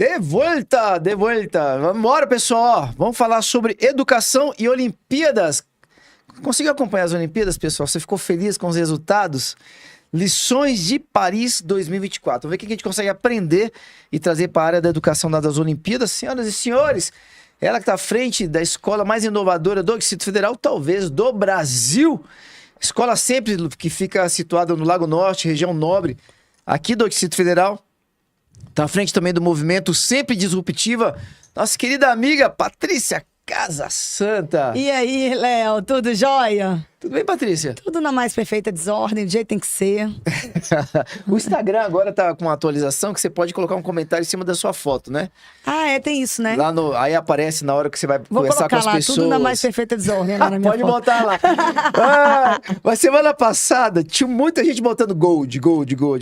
De volta, de volta. Vamos embora, pessoal. Vamos falar sobre educação e Olimpíadas. Conseguiu acompanhar as Olimpíadas, pessoal? Você ficou feliz com os resultados? Lições de Paris 2024. Vamos ver o que a gente consegue aprender e trazer para a área da educação das Olimpíadas. Senhoras e senhores, ela que está à frente da escola mais inovadora do Distrito Federal, talvez do Brasil. Escola sempre que fica situada no Lago Norte, região nobre, aqui do Distrito Federal. Está à frente também do movimento Sempre Disruptiva, nossa querida amiga Patrícia Casa Santa. E aí, Léo, tudo jóia? Tudo bem, Patrícia? Tudo na mais perfeita desordem, do jeito que tem que ser. O Instagram agora tá com uma atualização que você pode colocar um comentário em cima da sua foto, né? Ah, tem isso, né? Lá no, aí aparece na hora que você vai Vou conversar com as lá, pessoas. tudo na mais perfeita desordem lá na minha Pode foto. botar lá. Mas semana passada tinha muita gente botando gold.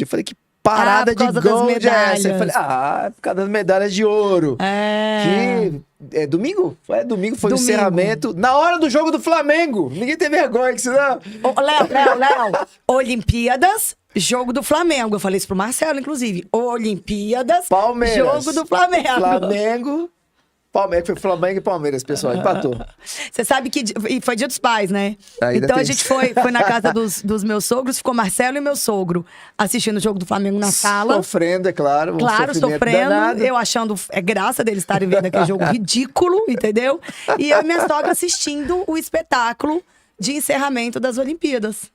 Eu falei, que parada por causa de das gold é essa? Eu medalhas. falei, por causa das medalhas de ouro. Que domingo? Domingo foi o encerramento. Na hora do jogo do Flamengo. Ninguém tem vergonha que isso não. Léo, Olimpíadas, jogo do Flamengo. Eu falei isso pro Marcelo, inclusive. Olimpíadas, Palmeiras. jogo do Foi Flamengo e Palmeiras, pessoal. Empatou. Você sabe que e foi dia dos pais, né? Ainda então tem a gente foi na casa dos meus sogros, ficou Marcelo e meu sogro assistindo o jogo do Flamengo na sala. Sofrendo, é claro. Claro, sofrendo. Danado. Eu achando graça deles estarem vendo aquele jogo ridículo, entendeu? E a minha sogra assistindo o espetáculo de encerramento das Olimpíadas.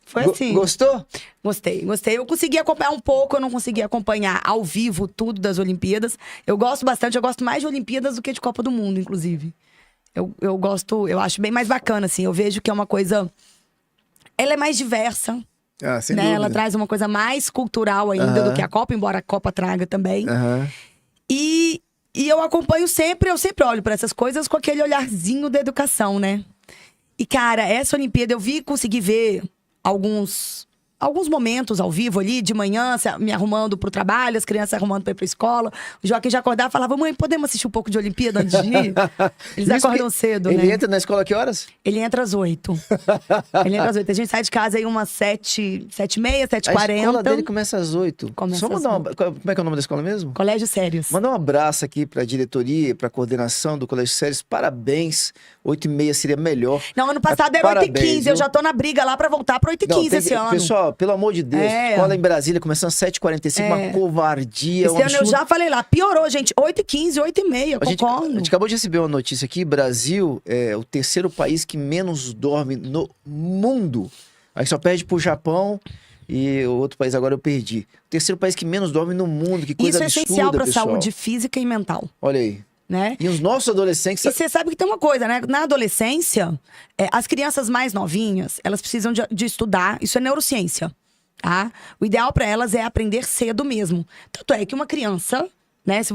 Foi assim. Gostou? Gostei. Eu consegui acompanhar um pouco, eu não consegui acompanhar ao vivo tudo das Olimpíadas. Eu gosto bastante, eu gosto mais de Olimpíadas do que de Copa do Mundo, inclusive. Eu gosto, eu acho bem mais bacana, assim. Eu vejo que é uma coisa... Ela é mais diversa, Sem né? dúvida. Ela traz uma coisa mais cultural ainda do que a Copa, embora a Copa traga também. E eu acompanho sempre, eu sempre olho para essas coisas com aquele olharzinho da educação, né? E, cara, essa Olimpíada eu consegui ver alguns momentos ao vivo ali, de manhã, me arrumando pro trabalho, as crianças arrumando pra ir pra escola. O Joaquim já acordava e falava, mãe, podemos assistir um pouco de Olimpíada antes de ir? Eles acordam cedo, né? Ele entra na escola a que horas? Ele entra às 8. A gente sai de casa aí umas 7h30, 7h40. A escola dele começa às 8. Começa Só às mandar como é que é o nome da escola mesmo? Colégio Sérios. Mandar um abraço aqui pra diretoria, pra coordenação do Colégio Sérios. Parabéns. 8h30 seria melhor. Não, ano passado era 8h15. Eu já tô na briga lá pra voltar pra 8h15 esse ano. Pessoal, pelo amor de Deus. Escola em Brasília começando às 7h45. Uma covardia. Esse ano eu já falei lá. Piorou, gente. 8h15, 8h30. A gente acabou de receber uma notícia aqui. Brasil é o terceiro país que menos dorme no mundo. Aí só perde pro Japão e o outro país agora eu perdi. O terceiro país que menos dorme no mundo. Que coisa absurda, Isso é essencial pra pessoal. saúde física e mental. Olha aí. Né? E os nossos adolescentes... E você sabe que tem uma coisa, né? Na adolescência, as crianças mais novinhas, elas precisam de estudar. Isso é neurociência, tá? O ideal para elas é aprender cedo mesmo. Tanto é que uma criança, né? Se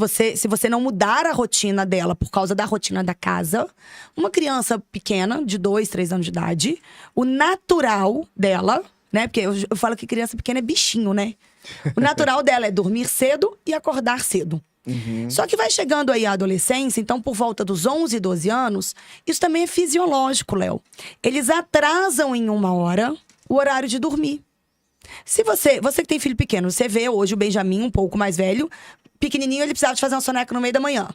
você não mudar a rotina dela por causa da rotina da casa, uma criança pequena, de 2, 3 anos de idade, o natural dela, né? Porque eu falo que criança pequena é bichinho, né? O natural dela é dormir cedo e acordar cedo. Só que vai chegando aí a adolescência, então por volta dos 11, 12 anos, isso também é fisiológico, Léo. Eles atrasam em 1 hora o horário de dormir. Se você que tem filho pequeno, você vê hoje o Benjamin, um pouco mais velho, pequenininho, ele precisava de fazer uma soneca no meio da manhã.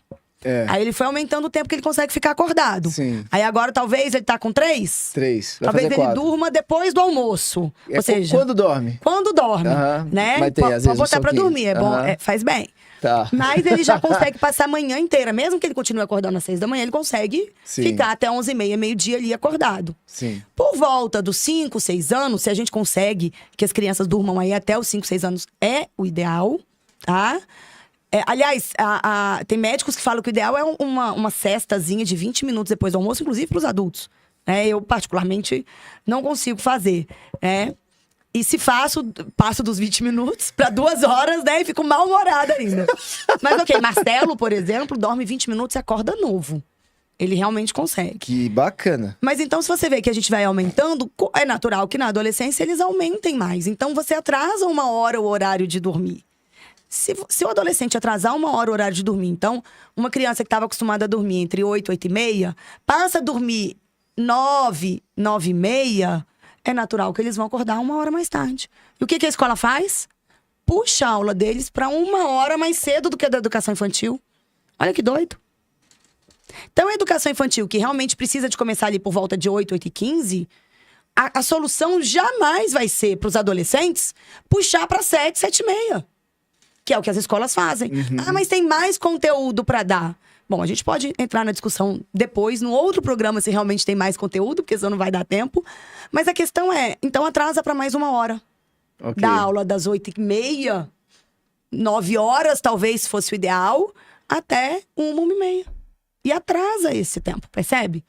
Aí ele foi aumentando o tempo que ele consegue ficar acordado. Sim. Aí agora talvez ele tá com 3? 3. Talvez ele durma depois do almoço. Ou seja, quando dorme. Quando dorme, né? Mas tem, às vezes, pode botar pra dormir, é bom, faz bem. Tá. Mas ele já consegue passar a manhã inteira. Mesmo que ele continue acordando às 6 da manhã, ele consegue ficar até 11h30, meio-dia ali acordado. Sim. Por volta dos 5, 6 anos, se a gente consegue que as crianças durmam aí até os 5, 6 anos, é o ideal, tá? Aliás, tem médicos que falam que o ideal é uma cestazinha de 20 minutos depois do almoço, inclusive para os adultos. Eu, particularmente, não consigo fazer, né? E se passo dos 20 minutos para 2 horas, né? E fico mal-humorada ainda. Mas ok, Marcelo, por exemplo, dorme 20 minutos e acorda novo. Ele realmente consegue. Que bacana. Mas então, se você vê que a gente vai aumentando, é natural que na adolescência eles aumentem mais. Então, você atrasa 1 hora o horário de dormir. Se o adolescente atrasar 1 hora o horário de dormir, então, uma criança que estava acostumada a dormir entre 8 e 8h30, passa a dormir 9, 9h30... é natural que eles vão acordar 1 hora mais tarde. E o que a escola faz? puxa a aula deles para 1 hora mais cedo do que a da educação infantil. Olha que doido. Então, a educação infantil, que realmente precisa de começar ali por volta de 8, 8h15, a solução jamais vai ser para os adolescentes puxar para 7, 7h30. Que é o que as escolas fazem. Ah, mas tem mais conteúdo para dar. Bom, a gente pode entrar na discussão depois, no outro programa, se realmente tem mais conteúdo, porque senão não vai dar tempo. Mas a questão é, então atrasa para mais 1 hora. Ok. Da aula das 8h30, 9 horas, talvez fosse o ideal, até 1h30. E atrasa esse tempo, percebe?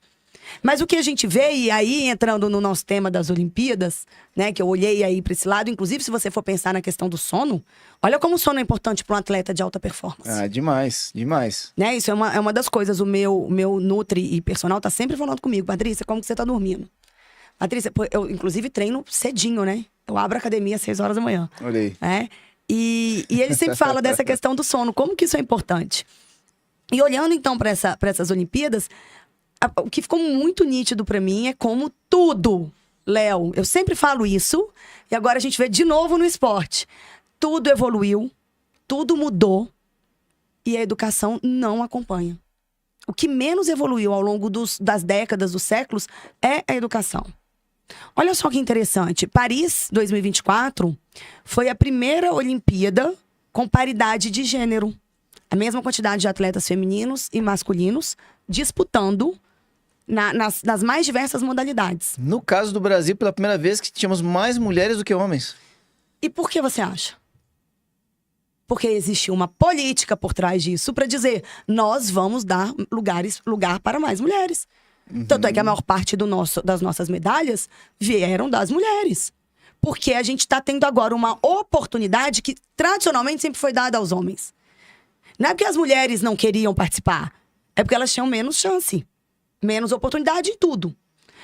Mas o que a gente vê, e aí entrando no nosso tema das Olimpíadas, né, que eu olhei aí para esse lado, inclusive se você for pensar na questão do sono, olha como o sono é importante para um atleta de alta performance. Ah, demais, demais. Né? Isso é uma das coisas, o meu nutri e personal tá sempre falando comigo, Patrícia, como que você tá dormindo? Patrícia, eu inclusive treino cedinho, né? Eu abro a academia às 6 horas da manhã. Olhei. Né? E ele sempre fala dessa questão do sono, como que isso é importante. E olhando então para essas Olimpíadas, o que ficou muito nítido para mim é como tudo, Léo, eu sempre falo isso, e agora a gente vê de novo no esporte. Tudo evoluiu, tudo mudou, e a educação não acompanha. O que menos evoluiu ao longo das décadas, dos séculos, é a educação. Olha só que interessante, Paris 2024 foi a primeira Olimpíada com paridade de gênero. A mesma quantidade de atletas femininos e masculinos disputando nas mais diversas modalidades. No caso do Brasil, pela primeira vez que tínhamos mais mulheres do que homens. E por que você acha? Porque existe uma política por trás disso para dizer, nós vamos dar lugar para mais mulheres. Tanto é que a maior parte das nossas medalhas vieram das mulheres. Porque a gente está tendo agora uma oportunidade que tradicionalmente sempre foi dada aos homens. Não é porque as mulheres não queriam participar, é porque elas tinham menos chance, menos oportunidade em tudo.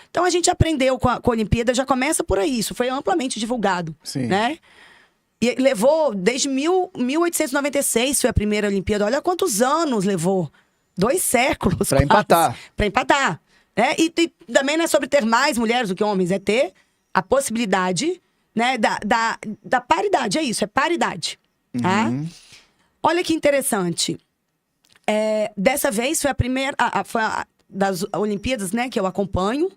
Então a gente aprendeu com a Olimpíada, já começa por aí, isso foi amplamente divulgado. Sim. Né? E levou, desde 1896 foi a primeira Olimpíada, olha quantos anos levou. 2 séculos. Pra empatar. Pra empatar. Né? E também não é sobre ter mais mulheres do que homens, é ter a possibilidade, né, da paridade, é isso, é paridade. Tá? Olha que interessante. Dessa vez foi a primeira das Olimpíadas, né, que eu acompanho.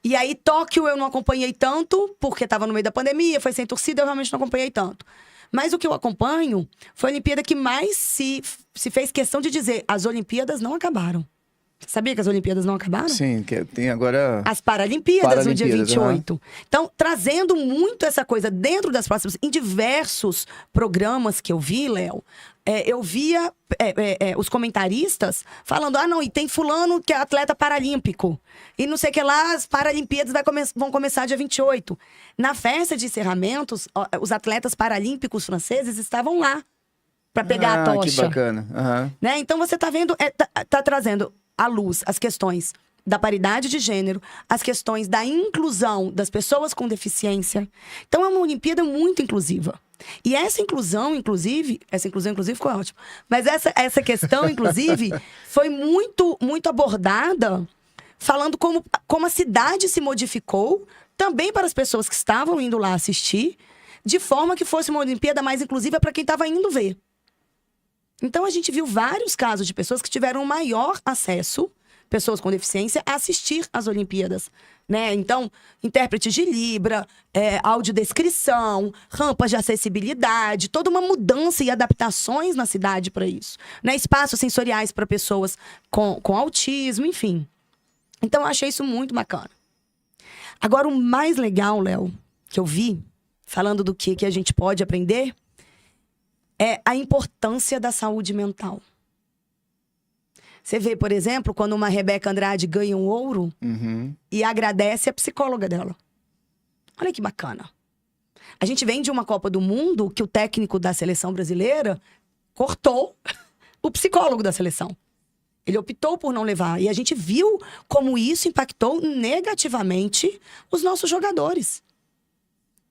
E aí, Tóquio eu não acompanhei tanto, porque estava no meio da pandemia, foi sem torcida, eu realmente não acompanhei tanto. Mas o que eu acompanho foi a Olimpíada que mais se fez questão de dizer, as Olimpíadas não acabaram. Você sabia que as Olimpíadas não acabaram? Sim, que tem agora... As Paralimpíadas, no dia 28. Uhum. Então, trazendo muito essa coisa dentro das próximas... Em diversos programas que eu vi, Léo, eu via os comentaristas falando, não, e tem fulano que é atleta paralímpico. E não sei o que lá, as Paralimpíadas vão começar dia 28. Na festa de encerramentos, os atletas paralímpicos franceses estavam lá para pegar a tocha. Que bacana. Uhum. Né? Então, você tá vendo, tá trazendo à luz as questões da paridade de gênero, as questões da inclusão das pessoas com deficiência. Então, é uma Olimpíada muito inclusiva. E essa inclusão, inclusive, ficou ótimo. Mas essa questão, inclusive, foi muito, muito abordada, falando como a cidade se modificou, também para as pessoas que estavam indo lá assistir, de forma que fosse uma Olimpíada mais inclusiva para quem estava indo ver. Então, a gente viu vários casos de pessoas que tiveram maior acesso, pessoas com deficiência, a assistir às Olimpíadas. Né? Então, intérpretes de Libra, audiodescrição, rampas de acessibilidade, toda uma mudança e adaptações na cidade para isso. Né? Espaços sensoriais para pessoas com autismo, enfim. Então, eu achei isso muito bacana. Agora, o mais legal, Léo, que eu vi, falando do que a gente pode aprender, é a importância da saúde mental. Você vê, por exemplo, quando uma Rebeca Andrade ganha um ouro e agradece a psicóloga dela. Olha que bacana. A gente vem de uma Copa do Mundo que o técnico da seleção brasileira cortou o psicólogo da seleção. Ele optou por não levar. E a gente viu como isso impactou negativamente os nossos jogadores.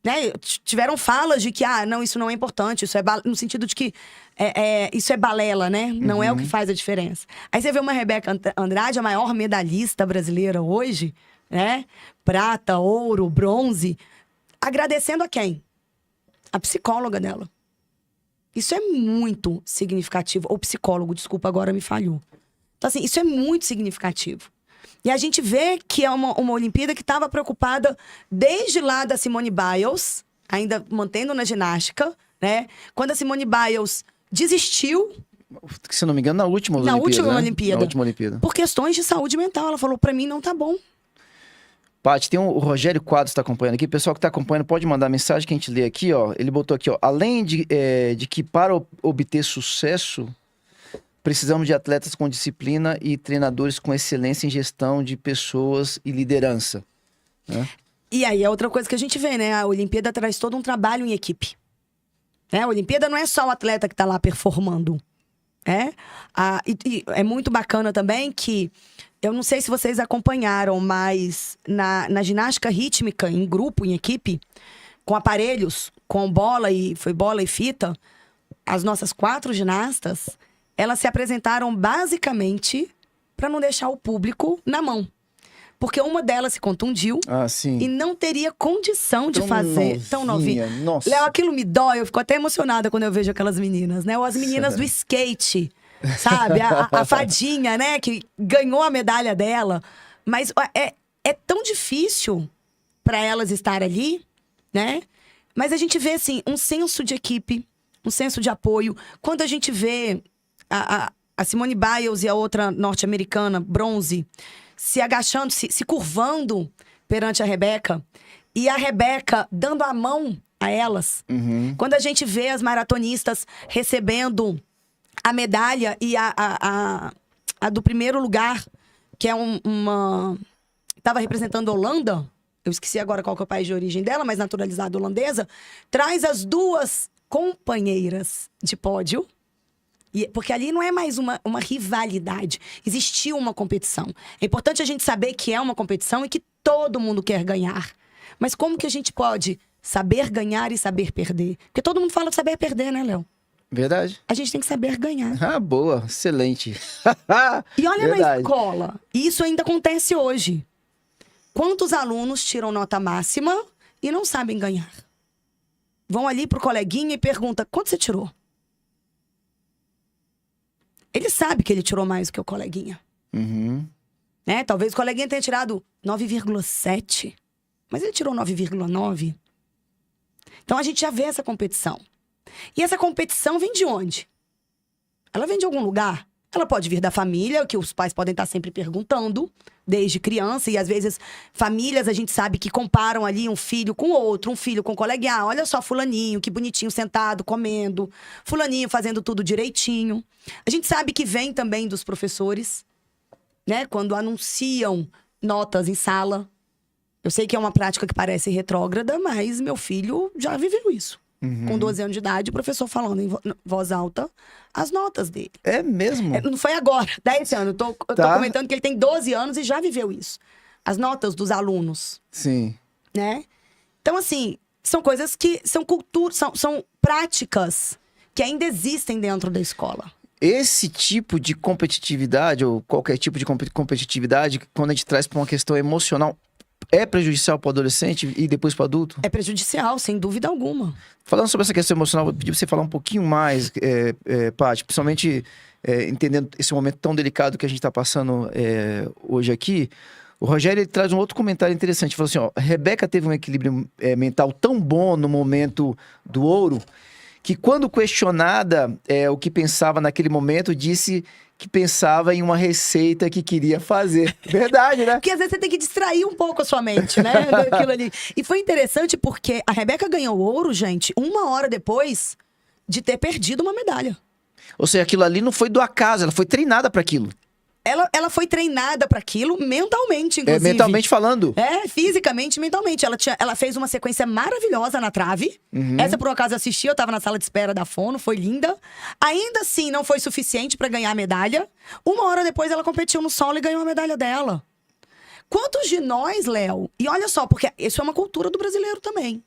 Né? Tiveram falas de que, não, isso não é importante, isso é no sentido de que isso é balela, né? Não é o que faz a diferença. Aí você vê uma Rebeca Andrade, a maior medalhista brasileira hoje, né? Prata, ouro, bronze, agradecendo a quem? A psicóloga dela. Isso é muito significativo. Ou psicólogo, desculpa, agora me falhou. Então, assim, isso é muito significativo. E a gente vê que é uma Olimpíada que estava preocupada desde lá da Simone Biles, ainda mantendo na ginástica, né? Quando a Simone Biles desistiu... Se não me engano, na última Olimpíada. Na última Olimpíada. Por questões de saúde mental. Ela falou, pra mim não tá bom. Paty, tem o Rogério Quadros que está acompanhando aqui. O pessoal que está acompanhando pode mandar mensagem que a gente lê aqui, ó. Ele botou aqui, ó. Além de que para obter sucesso, precisamos de atletas com disciplina e treinadores com excelência em gestão de pessoas e liderança. Né? E aí é outra coisa que a gente vê, né? A Olimpíada traz todo um trabalho em equipe. Né? A Olimpíada não é só o atleta que está lá performando. E é muito bacana também que, eu não sei se vocês acompanharam, mas na ginástica rítmica, em grupo, em equipe, com aparelhos, com bola e fita, as nossas 4 ginastas, elas se apresentaram basicamente para não deixar o público na mão. Porque uma delas se contundiu e não teria condição de fazer tão novinha. Nossa. Léo, aquilo me dói, eu fico até emocionada quando eu vejo aquelas meninas, né? Ou as meninas do skate, sabe? A fadinha, né? Que ganhou a medalha dela. Mas é tão difícil para elas estar ali, né? Mas a gente vê, assim, um senso de equipe, um senso de apoio. Quando a gente vê a Simone Biles e a outra norte-americana, bronze, se agachando, se curvando perante a Rebeca. E a Rebeca dando a mão a elas. Uhum. Quando a gente vê as maratonistas recebendo a medalha e a do primeiro lugar, que é uma... Estava representando a Holanda. Eu esqueci agora qual que é o país de origem dela, mas naturalizada holandesa. Traz as 2 companheiras de pódio. Porque ali não é mais uma rivalidade. Existiu uma competição. É importante a gente saber que é uma competição e que todo mundo quer ganhar. Mas como que a gente pode saber ganhar e saber perder? Porque todo mundo fala de saber perder, né, Léo? Verdade. A gente tem que saber ganhar. Ah, boa. Excelente. E olha Verdade. na escola. E isso ainda acontece hoje. Quantos alunos tiram nota máxima e não sabem ganhar? Vão ali pro coleguinha e perguntam, quanto você tirou? Ele sabe que ele tirou mais do que o coleguinha. Uhum. Né? Talvez o coleguinha tenha tirado 9,7. Mas ele tirou 9,9. Então a gente já vê essa competição. E essa competição vem de onde? Ela vem de algum lugar. Ela pode vir da família, que os pais podem estar sempre perguntando, desde criança. E às vezes, famílias, a gente sabe que comparam ali um filho com outro, um filho com um coleguinha. Ah, olha só fulaninho, que bonitinho, sentado, comendo. Fulaninho fazendo tudo direitinho. A gente sabe que vem também dos professores, né? Quando anunciam notas em sala. Eu sei que é uma prática que parece retrógrada, mas meu filho já viveu isso. Uhum. Com 12 anos de idade, o professor falando em voz alta as notas dele. É mesmo? Não foi agora, 10 anos. Eu tô comentando que ele tem 12 anos e já viveu isso. As notas dos alunos. Sim. Né? Então, assim, são coisas que são culturas, são práticas que ainda existem dentro da escola. Esse tipo de competitividade, ou qualquer tipo de competitividade, quando a gente traz para uma questão emocional, é prejudicial para o adolescente e depois para o adulto? É prejudicial, sem dúvida alguma. Falando sobre essa questão emocional, vou pedir para você falar um pouquinho mais, Paty, principalmente entendendo esse momento tão delicado que a gente está passando hoje aqui. O Rogério ele traz um outro comentário interessante. Ele falou assim, ó, a Rebeca teve um equilíbrio mental tão bom no momento do ouro, que quando questionada o que pensava naquele momento, disse que pensava em uma receita que queria fazer. Verdade, né? Porque às vezes você tem que distrair um pouco a sua mente, né? Daquilo ali. E foi interessante porque a Rebeca ganhou ouro, gente, 1 hora depois de ter perdido uma medalha. Ou seja, aquilo ali não foi do acaso, ela foi treinada para aquilo. Ela foi treinada para aquilo mentalmente, inclusive. Mentalmente falando. Fisicamente e mentalmente. Ela fez uma sequência maravilhosa na trave. Uhum. Essa, por acaso, eu assisti. Eu tava na sala de espera da Fono. Foi linda. Ainda assim, não foi suficiente para ganhar a medalha. 1 hora depois, ela competiu no solo e ganhou a medalha dela. Quantos de nós, Léo... E olha só, porque isso é uma cultura do brasileiro também.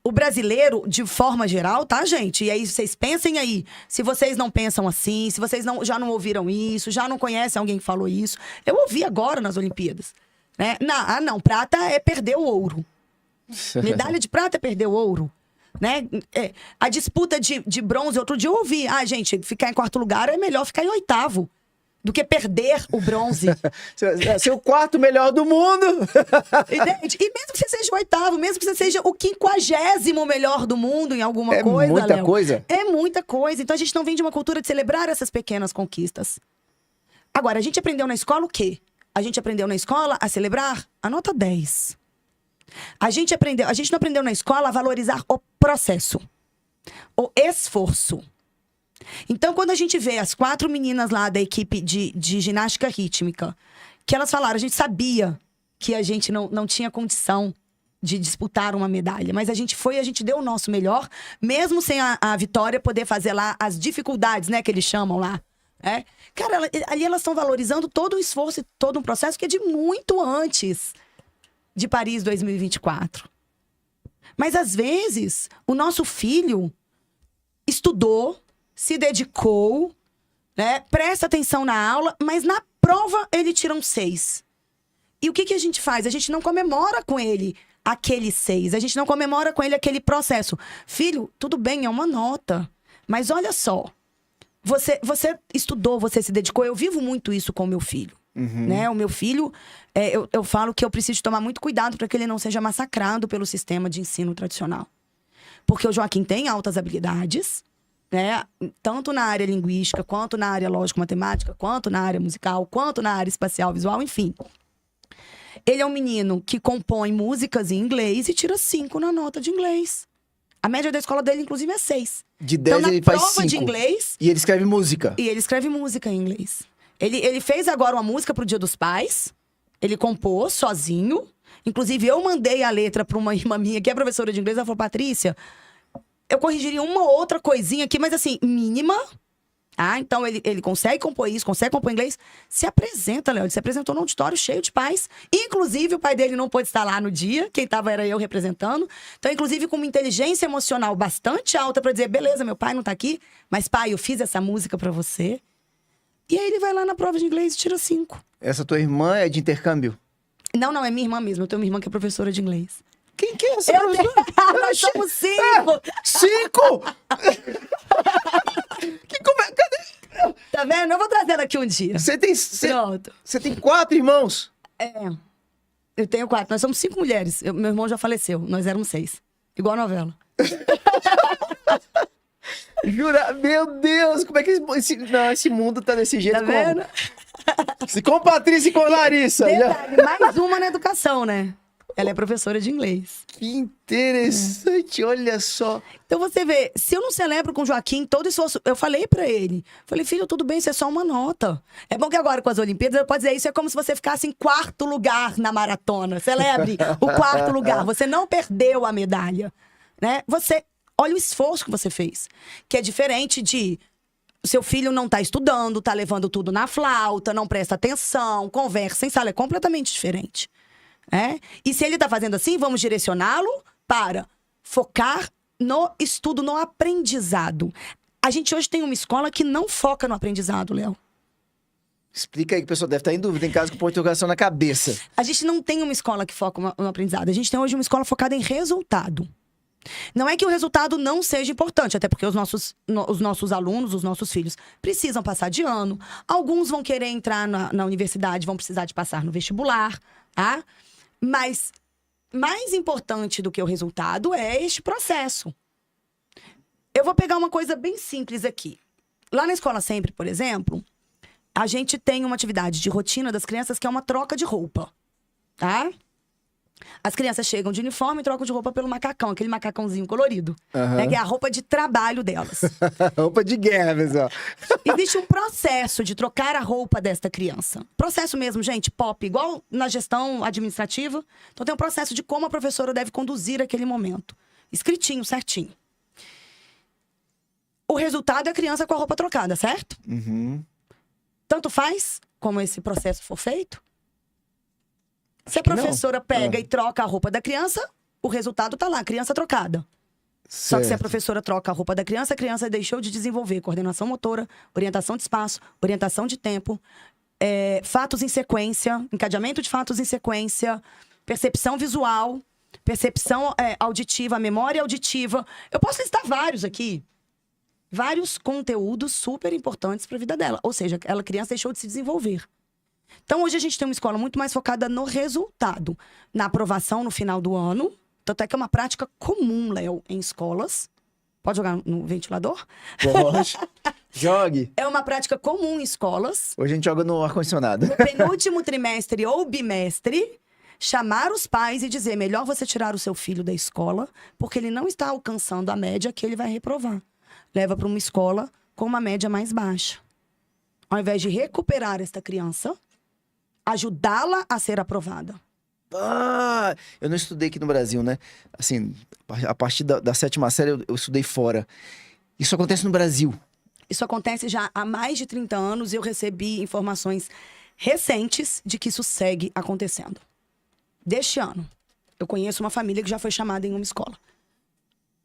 O brasileiro, de forma geral, tá, gente? E aí, vocês pensem aí. Se vocês não pensam assim, se vocês já não ouviram isso, já não conhecem alguém que falou isso. Eu ouvi agora nas Olimpíadas. Né? Não, prata é perder o ouro. Medalha de prata é perder o ouro. né? A disputa de bronze, outro dia eu ouvi. Ah, gente, ficar em quarto lugar é melhor ficar em oitavo do que perder o bronze. Ser o quarto melhor do mundo. Entende? E mesmo que você seja o oitavo, mesmo que você seja o 50º melhor do mundo em alguma coisa, É muita Léo, coisa. É muita coisa. Então a gente não vem de uma cultura de celebrar essas pequenas conquistas. Agora, a gente aprendeu na escola o quê? A gente aprendeu na escola a celebrar a nota 10. A gente não aprendeu na escola a valorizar o processo, o esforço. Então, quando a gente vê as 4 meninas lá da equipe de ginástica rítmica, que elas falaram, a gente sabia que a gente não tinha condição de disputar uma medalha, mas a gente deu o nosso melhor, mesmo sem a Vitória poder fazer lá as dificuldades, né, que eles chamam lá. Cara, ali elas estão valorizando todo o esforço e todo um processo que é de muito antes de Paris 2024. Mas, às vezes, o nosso filho estudou, se dedicou, né? Presta atenção na aula, mas na prova ele tira um 6. E o que a gente faz? A gente não comemora com ele aquele 6. A gente não comemora com ele aquele processo. Filho, tudo bem, é uma nota. Mas olha só, você estudou, você se dedicou. Eu vivo muito isso com o meu filho. Né? O meu filho, eu falo que eu preciso tomar muito cuidado para que ele não seja massacrado pelo sistema de ensino tradicional. Porque o Joaquim tem altas habilidades, né? Tanto na área linguística, quanto na área lógico-matemática, quanto na área musical, quanto na área espacial visual, enfim. Ele é um menino que compõe músicas em inglês e tira 5 na nota de inglês. A média da escola dele, inclusive, é 6. De 10 então, ele faz 5. prova de inglês... E ele escreve música. E ele escreve música em inglês. Ele fez agora uma música pro Dia dos Pais. Ele compôs sozinho. Inclusive, eu mandei a letra para uma irmã minha, que é professora de inglês. Ela falou, Patrícia, eu corrigiria uma outra coisinha aqui, mas assim, mínima. Então, ele consegue compor isso, consegue compor inglês. Se apresenta, Léo. Ele se apresentou num auditório cheio de pais. Inclusive, o pai dele não pôde estar lá no dia. Quem estava era eu representando. Então, inclusive, com uma inteligência emocional bastante alta para dizer, beleza, meu pai não tá aqui, mas pai, eu fiz essa música para você. E aí ele vai lá na prova de inglês e tira 5. Essa tua irmã é de intercâmbio? Não, é minha irmã mesmo. Eu tenho uma irmã que é professora de inglês. Quem que é essa professora? Nós somos 5! 5? Cadê? Tá vendo? Eu vou trazendo aqui um dia. Pronto. Você tem 4 irmãos? Eu tenho 4. Nós somos 5 mulheres. Meu irmão já faleceu. Nós éramos 6. Igual a novela. Jura? Meu Deus, como é que esse mundo tá desse jeito? Tá vendo? Com Patrícia e com Larissa. Detalhe, mais uma na educação, né? Ela é professora de inglês. Que interessante, olha só. Então você vê, se eu não celebro com o Joaquim todo esforço, eu falei pra ele, falei, filho, tudo bem, isso é só uma nota. É bom que agora com as Olimpíadas, eu posso dizer, isso é como se você ficasse em 4º lugar na maratona. Celebre o 4º lugar, você não perdeu a medalha, né? Olha o esforço que você fez, que é diferente de seu filho não tá estudando, tá levando tudo na flauta, não presta atenção, conversa em sala, é completamente diferente. E se ele tá fazendo assim, vamos direcioná-lo para focar no estudo, no aprendizado. A gente hoje tem uma escola que não foca no aprendizado, Léo. Explica aí que o pessoal deve estar em dúvida, em casa com interrogação na cabeça. A gente não tem uma escola que foca no aprendizado. A gente tem hoje uma escola focada em resultado. Não é que o resultado não seja importante, até porque os nossos alunos, os nossos filhos, precisam passar de ano. Alguns vão querer entrar na universidade, vão precisar de passar no vestibular, tá? Mas mais importante do que o resultado é este processo. Eu vou pegar uma coisa bem simples aqui. Lá na Escola Sempre, por exemplo, a gente tem uma atividade de rotina das crianças que é uma troca de roupa, tá? As crianças chegam de uniforme e trocam de roupa pelo macacão, aquele macacãozinho colorido, né, que é a roupa de trabalho delas. Roupa de guerra, pessoal. Existe um processo de trocar a roupa desta criança. Processo mesmo, gente, pop, igual na gestão administrativa. Então tem um processo de como a professora deve conduzir aquele momento. Escritinho, certinho. O resultado é a criança com a roupa trocada, certo? Tanto faz como esse processo for feito. Se a professora pega e troca a roupa da criança, o resultado tá lá, a criança trocada. Só que se a professora troca a roupa da criança, a criança deixou de desenvolver coordenação motora, orientação de espaço, orientação de tempo, fatos em sequência, encadeamento de fatos em sequência, percepção visual. percepção auditiva, memória auditiva. Eu posso listar vários aqui. Vários conteúdos super importantes para a vida dela. Ou seja, aquela criança deixou de se desenvolver. Então, hoje a gente tem uma escola muito mais focada no resultado. Na aprovação no final do ano. Tanto é que é uma prática comum, Léo, em escolas. Pode jogar no ventilador? Pode. Jogue. É uma prática comum em escolas. Hoje a gente joga no ar-condicionado. No penúltimo trimestre ou bimestre, chamar os pais e dizer: melhor você tirar o seu filho da escola, porque ele não está alcançando a média que ele vai reprovar. Leva para uma escola com uma média mais baixa. Ao invés de recuperar esta criança, ajudá-la a ser aprovada. Ah, eu não estudei aqui no Brasil, né? Assim, a partir da 7ª série eu estudei fora. Isso acontece no Brasil. Isso acontece já há mais de 30 anos e eu recebi informações recentes de que isso segue acontecendo. Deste ano, eu conheço uma família que já foi chamada em uma escola.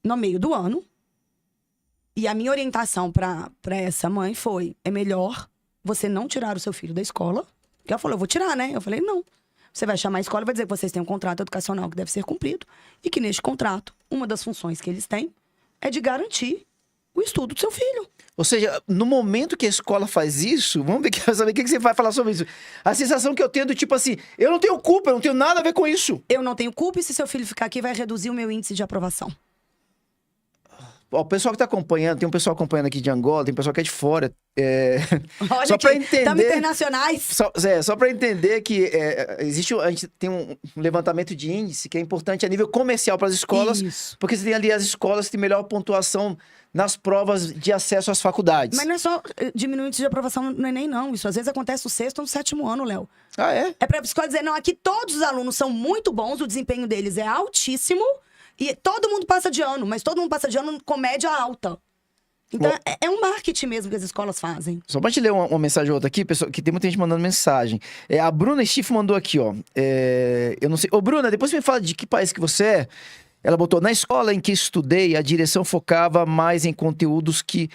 No meio do ano, e a minha orientação para essa mãe foi: é melhor você não tirar o seu filho da escola. Porque ela falou: eu vou tirar, né? Eu falei: não. Você vai chamar a escola e vai dizer que vocês têm um contrato educacional que deve ser cumprido e que neste contrato, uma das funções que eles têm é de garantir o estudo do seu filho. Ou seja, no momento que a escola faz isso, vamos ver, quero saber o que você vai falar sobre isso. A sensação que eu tenho é do tipo assim: eu não tenho culpa, eu não tenho nada a ver com isso. Eu não tenho culpa e se seu filho ficar aqui vai reduzir o meu índice de aprovação. Ó, o pessoal que tá acompanhando, tem um pessoal acompanhando aqui de Angola, tem um pessoal que é de fora. Olha, só para entender, estamos internacionais. Só para entender que a gente tem um levantamento de índice que é importante a nível comercial para as escolas, Isso. porque você tem ali as escolas que têm melhor pontuação nas provas de acesso às faculdades. Mas não é só diminuir o índice de aprovação no Enem, não. Isso às vezes acontece no 6º ou no 7º ano, Léo. Ah, é? É para a escola dizer: não, aqui todos os alunos são muito bons, o desempenho deles é altíssimo e todo mundo passa de ano, mas todo mundo passa de ano com média alta. Então, é um marketing mesmo que as escolas fazem. Só pra te ler uma mensagem ou outra aqui, pessoal, que tem muita gente mandando mensagem. A Bruna Stiff mandou aqui, ó. Eu não sei. Ô, Bruna, depois me fala de que país que você é. Ela botou: na escola em que estudei, a direção focava mais em conteúdos que...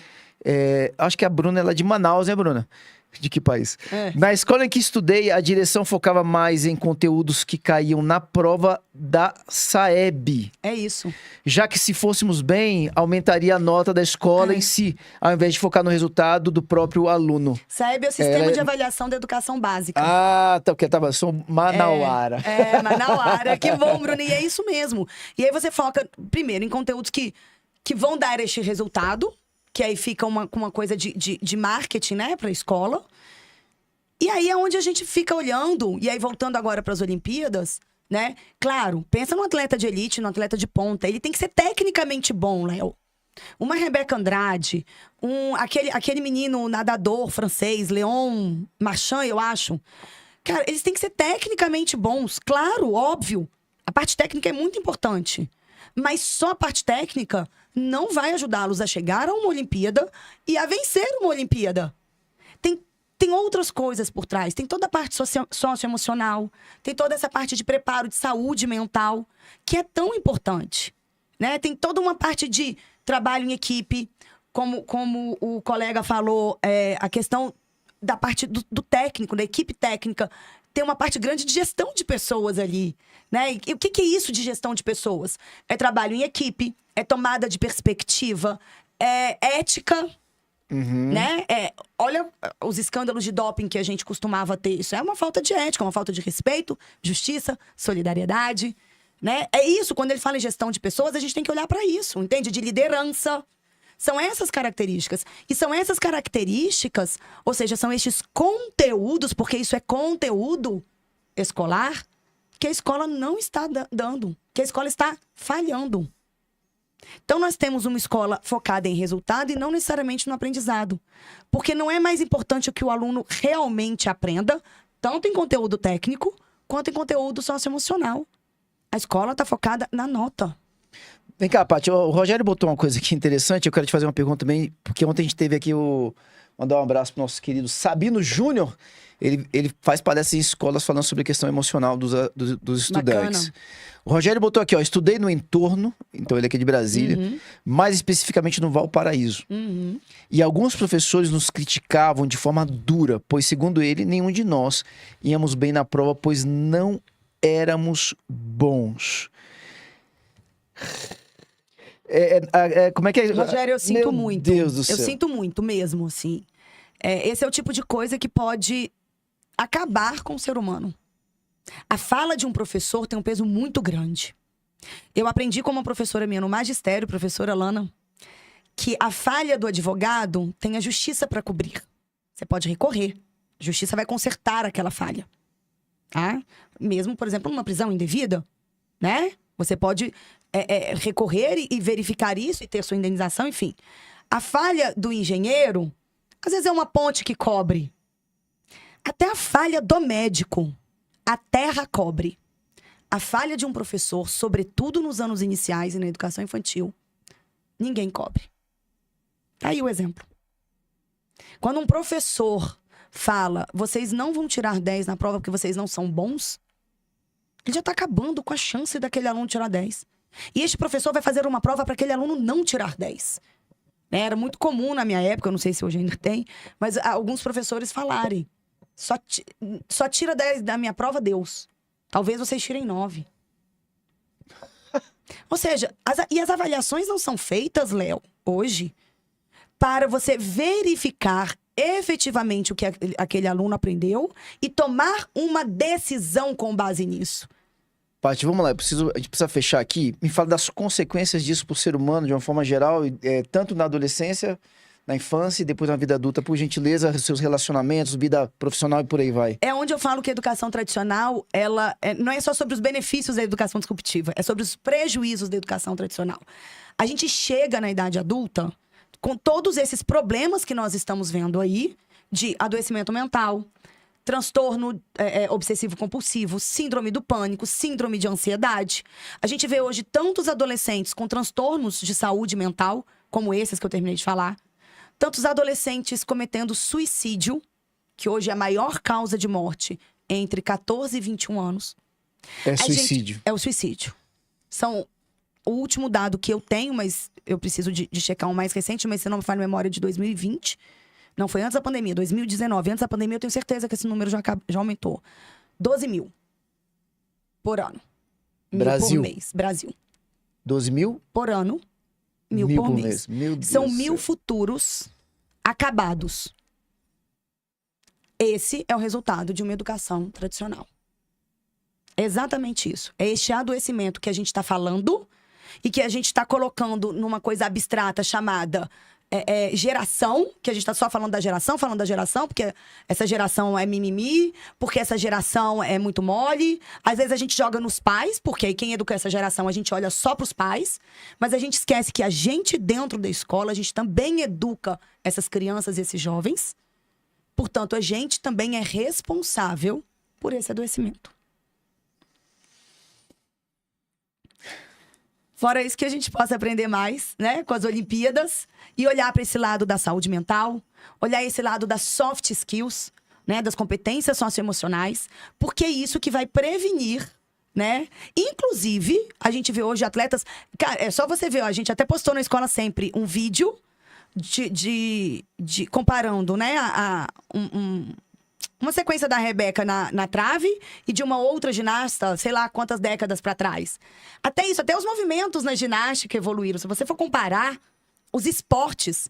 acho que a Bruna, ela é de Manaus, né, Bruna? De que país? Na escola em que estudei, a direção focava mais em conteúdos que caíam na prova da SAEB. É isso. Já que, se fôssemos bem, aumentaria a nota da escola em si, ao invés de focar no resultado do próprio aluno. SAEB é o Sistema de Avaliação da Educação Básica. Ah, tá, porque sou manauara. Manauara. Que bom, Bruno. E é isso mesmo. E aí você foca, primeiro, em conteúdos que vão dar este resultado, que aí fica uma coisa de marketing, né, para a escola. E aí é onde a gente fica olhando, e aí voltando agora para as Olimpíadas, né? Claro, pensa no atleta de elite, no atleta de ponta. Ele tem que ser tecnicamente bom, Léo. Uma Rebeca Andrade, aquele menino nadador francês, Léon Marchand, eu acho. Cara, eles têm que ser tecnicamente bons. Claro, óbvio. A parte técnica é muito importante. Mas só a parte técnica não vai ajudá-los a chegar a uma Olimpíada e a vencer uma Olimpíada. Tem outras coisas por trás. Tem toda a parte socioemocional, tem toda essa parte de preparo, de saúde mental, que é tão importante, né? Tem toda uma parte de trabalho em equipe, como o colega falou, a questão da parte do técnico, da equipe técnica. Tem uma parte grande de gestão de pessoas ali, né? E o que é isso de gestão de pessoas? É trabalho em equipe, é tomada de perspectiva, é ética, né? Olha os escândalos de doping que a gente costumava ter. Isso é uma falta de ética, uma falta de respeito, justiça, solidariedade, né? É isso, quando ele fala em gestão de pessoas, a gente tem que olhar para isso, entende? De liderança. São essas características. E são essas características, ou seja, são estes conteúdos, porque isso é conteúdo escolar, que a escola não está dando, que a escola está falhando. Então, nós temos uma escola focada em resultado e não necessariamente no aprendizado. Porque não é mais importante o que o aluno realmente aprenda, tanto em conteúdo técnico, quanto em conteúdo socioemocional. A escola está focada na nota. Vem cá, Paty, o Rogério botou uma coisa aqui interessante, eu quero te fazer uma pergunta também, porque ontem a gente teve aqui mandar um abraço pro nosso querido Sabino Júnior. Ele faz palestras em escolas falando sobre a questão emocional dos estudantes. Bacana. O Rogério botou aqui, ó: estudei no entorno, então ele é aqui de Brasília, mais especificamente no Valparaíso. E alguns professores nos criticavam de forma dura, pois, segundo ele, nenhum de nós íamos bem na prova, pois não éramos bons. Como é que é? Rogério, eu sinto Meu muito. Deus do céu. Eu sinto muito mesmo, assim. Esse é o tipo de coisa que pode acabar com o ser humano. A fala de um professor tem um peso muito grande. Eu aprendi com uma professora minha no magistério, professora Lana, que a falha do advogado tem a justiça para cobrir. Você pode recorrer. A justiça vai consertar aquela falha. Tá? Mesmo, por exemplo, numa prisão indevida, né? Você pode recorrer e verificar isso e ter sua indenização, enfim. A falha do engenheiro, às vezes é uma ponte que cobre. Até a falha do médico, a terra cobre. A falha de um professor, sobretudo nos anos iniciais e na educação infantil, ninguém cobre. Tá aí o exemplo. Quando um professor fala, vocês não vão tirar 10 na prova porque vocês não são bons, ele já está acabando com a chance daquele aluno tirar 10. E este professor vai fazer uma prova para aquele aluno não tirar 10. Era muito comum na minha época, eu não sei se hoje ainda tem, mas alguns professores falarem, só tira 10 da minha prova Deus. Talvez vocês tirem 9. Ou seja, as avaliações não são feitas, Léo, hoje, para você verificar efetivamente o que aquele aluno aprendeu e tomar uma decisão com base nisso. Paty, vamos lá, a gente precisa fechar aqui. Me fala das consequências disso para o ser humano, de uma forma geral, tanto na adolescência, na infância e depois na vida adulta, por gentileza, seus relacionamentos, vida profissional e por aí vai. É onde eu falo que a educação tradicional, ela não é só sobre os benefícios da educação disruptiva, é sobre os prejuízos da educação tradicional. A gente chega na idade adulta com todos esses problemas que nós estamos vendo aí, de adoecimento mental, transtorno obsessivo-compulsivo, síndrome do pânico, síndrome de ansiedade. A gente vê hoje tantos adolescentes com transtornos de saúde mental, como esses que eu terminei de falar, tantos adolescentes cometendo suicídio, que hoje é a maior causa de morte entre 14 e 21 anos. É suicídio. É o suicídio. São o último dado que eu tenho, mas eu preciso de checar um mais recente, mas se não me falha a memória, de 2020. Não, foi antes da pandemia, 2019. Antes da pandemia, eu tenho certeza que esse número já aumentou. 12 mil por ano. Brasil. Por mês. Brasil. 12 mil? Por ano. 1.000 por mês. Meu Deus. São 1.000 futuros acabados. Esse é o resultado de uma educação tradicional. É exatamente isso. É este adoecimento que a gente está falando e que a gente está colocando numa coisa abstrata chamada geração, que a gente está só falando da geração, porque essa geração é mimimi, porque essa geração é muito mole. Às vezes a gente joga nos pais, porque aí quem educa essa geração, a gente olha só para os pais, mas a gente esquece que a gente, dentro da escola, a gente também educa essas crianças e esses jovens. Portanto, a gente também é responsável por esse adoecimento. Fora isso, que a gente possa aprender mais, né, com as Olimpíadas e olhar para esse lado da saúde mental, olhar esse lado das soft skills, né, das competências socioemocionais, porque é isso que vai prevenir, né? Inclusive, a gente vê hoje atletas... Cara, é só você ver, ó, a gente até postou na escola sempre um vídeo de comparando, né, uma sequência da Rebeca na trave e de uma outra ginasta, sei lá quantas décadas para trás. Até isso, até os movimentos na ginástica evoluíram. Se você for comparar os esportes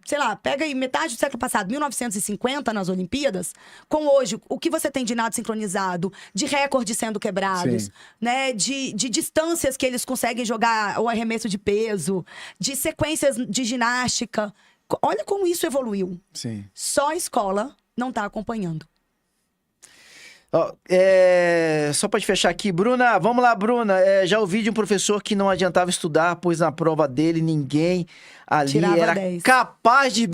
sei lá, pega aí metade do século passado, 1950, nas Olimpíadas, com hoje, o que você tem de nado sincronizado, de recordes sendo quebrados, Sim. né, de distâncias que eles conseguem jogar o arremesso de peso, de sequências de ginástica. Olha como isso evoluiu. Sim. Só a escola não está acompanhando. Ó, só para te fechar aqui, Bruna, vamos lá, Bruna. Já ouvi de um professor que não adiantava estudar, pois na prova dele ninguém ali Tirava era 10. capaz de...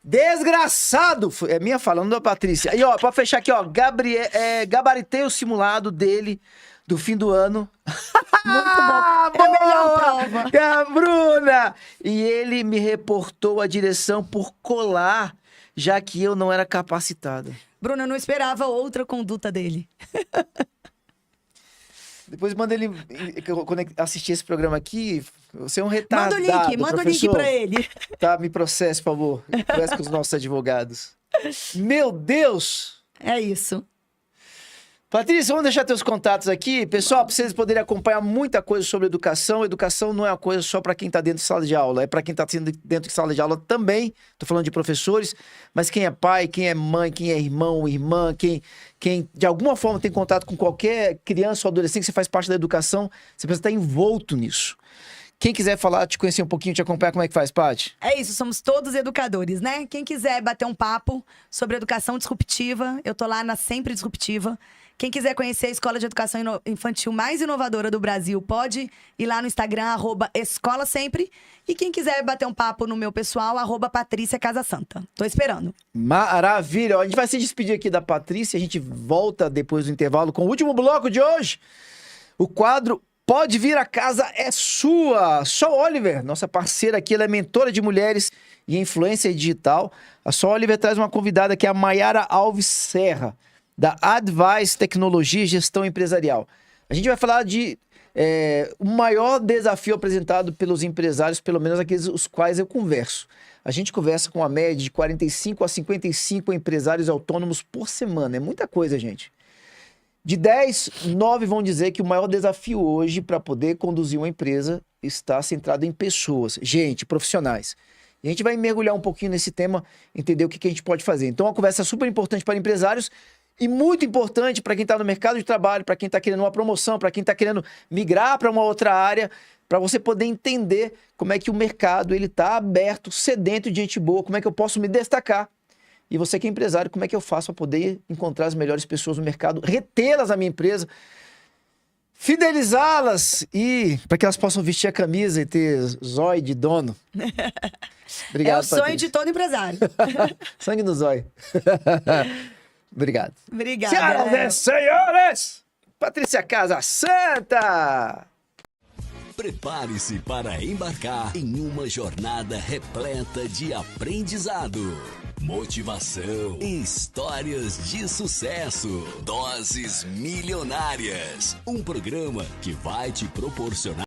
Desgraçado! É minha falando da Patrícia. E ó, pra fechar aqui, ó, gabaritei o simulado dele do fim do ano. Muito bom. É a melhor prova. Bruna! E ele me reportou a direção por colar, já que eu não era capacitada. Bruna, eu não esperava outra conduta dele. Depois manda ele, quando assistir esse programa aqui, você é um retardado, manda o link pra ele. Tá, me processe, por favor. Converse com os nossos advogados. Meu Deus! É isso. Patrícia, vamos deixar teus contatos aqui. Pessoal, para vocês poderem acompanhar muita coisa sobre educação. Educação não é uma coisa só para quem está dentro de sala de aula, é para quem está dentro de sala de aula também. Estou falando de professores, mas quem é pai, quem é mãe, quem é irmão, irmã, quem de alguma forma tem contato com qualquer criança ou adolescente, que você faz parte da educação, você precisa estar envolto nisso. Quem quiser falar, te conhecer um pouquinho, te acompanhar, como é que faz, Paty? É isso, somos todos educadores, né? Quem quiser bater um papo sobre educação disruptiva, eu tô lá na Sempre Disruptiva. Quem quiser conhecer a escola de educação infantil mais inovadora do Brasil, pode ir lá no Instagram, @Escola Sempre. E quem quiser bater um papo no meu pessoal, @Patrícia Casa Santa. Tô esperando. Maravilha! A gente vai se despedir aqui da Patrícia, a gente volta depois do intervalo com o último bloco de hoje. O quadro Pode Vir, a Casa é Sua. Sol Oliver, nossa parceira aqui, ela é mentora de mulheres e influência digital. A Sol Oliver traz uma convidada que é a Mayara Alves Serra, da Advice Tecnologia e Gestão Empresarial. A gente vai falar de o maior desafio apresentado pelos empresários, pelo menos aqueles os quais eu converso. A gente conversa com uma média de 45 a 55 empresários autônomos por semana. É muita coisa, gente. De 10, 9 vão dizer que o maior desafio hoje para poder conduzir uma empresa está centrado em pessoas, gente, profissionais. E a gente vai mergulhar um pouquinho nesse tema, entender o que a gente pode fazer. Então, uma conversa super importante para empresários e muito importante para quem está no mercado de trabalho, para quem está querendo uma promoção, para quem está querendo migrar para uma outra área, para você poder entender como é que o mercado está aberto, sedento de gente boa, como é que eu posso me destacar. E você que é empresário, como é que eu faço para poder encontrar as melhores pessoas no mercado, retê-las na minha empresa, fidelizá-las e para que elas possam vestir a camisa e ter zóio de dono. Obrigado, é o sonho Patrícia. de todo empresário. Sangue no zóio. Obrigado. Obrigada. Senhoras e senhores, Patrícia Casa Santa! Prepare-se para embarcar em uma jornada repleta de aprendizado, motivação e histórias de sucesso. Doses Milionárias, um programa que vai te proporcionar